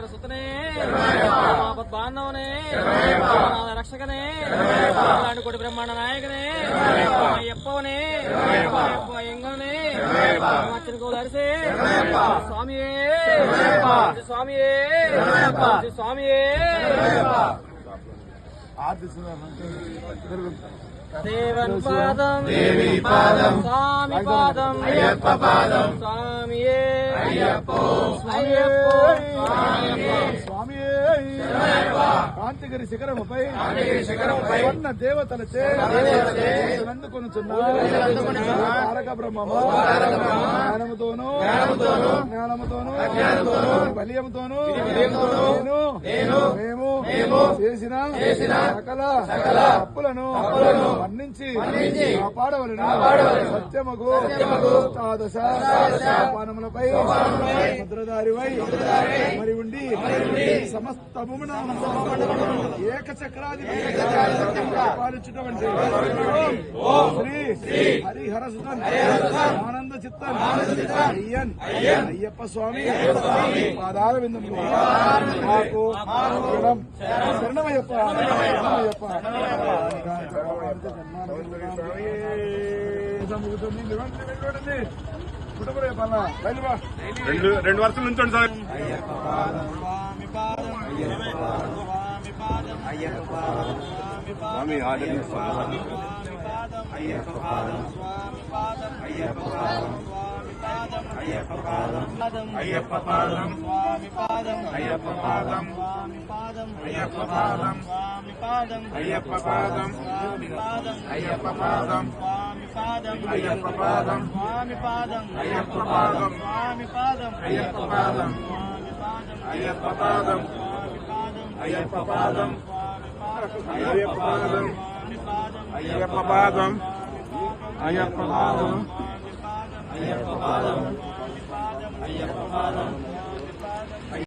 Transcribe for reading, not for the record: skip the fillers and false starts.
సుతనే బాంధవనే రక్షకనే కోటి బ్రహ్మాండ నాయకనే అయ్యప్పవనే ఎంగనే అరిసే స్వామియే స్వామియే స్వామియే దేవన్ పాదం దేవి పాదం స్వామి పాదం అయ్యప్ప పాదం స్వామియే అయ్యప్పో అయ్యప్పో స్వామియే కాంతిగిరి శిఖరముపై స్వర్ణ దేవతలచే తారక బ్రహ్మము జ్ఞానముతోనూ బలియముతోనూ మేము చేసిన సకల తప్పులను మన్నించి కాపాడవలను సత్యమగు అష్టాదశ పానములపై భద్రదారివై మరి ఉండి సమస్తమున ఏకచక్రాధిపతి పాలించుటవంటి శ్రీ హరిహర సుతన్ ఆనంద చిత్తన్ అయ్యన్ అయ్యప్ప స్వామి పాదాల విందు మాకు శరణమయ్యప్ప రెండు వర్షాల నుంచి సార్ స్వామి ఆల్రెడీ అయ్యప్ప పాదం అయ్యప్ప పాదం అయ్యప్ప పాదం అయ్యప్ప పాదం అయ్యప్ప పాదం అయ్యప్ప పాదం అయ్యప్ప పాదం అయ్యప్ప పాదం అయ్యప్ప పాదం అయ్యప్ప పాదం అయ్యప్ప పాదం అయ్యప్ప పాదం అయ్యప్ప పాదం అయ్యప్ప పాదం అయ్యప్ప పాదం అయ్యప్ప పాదం అయ్యప్ప పాదం అయ్యప్ప పాదం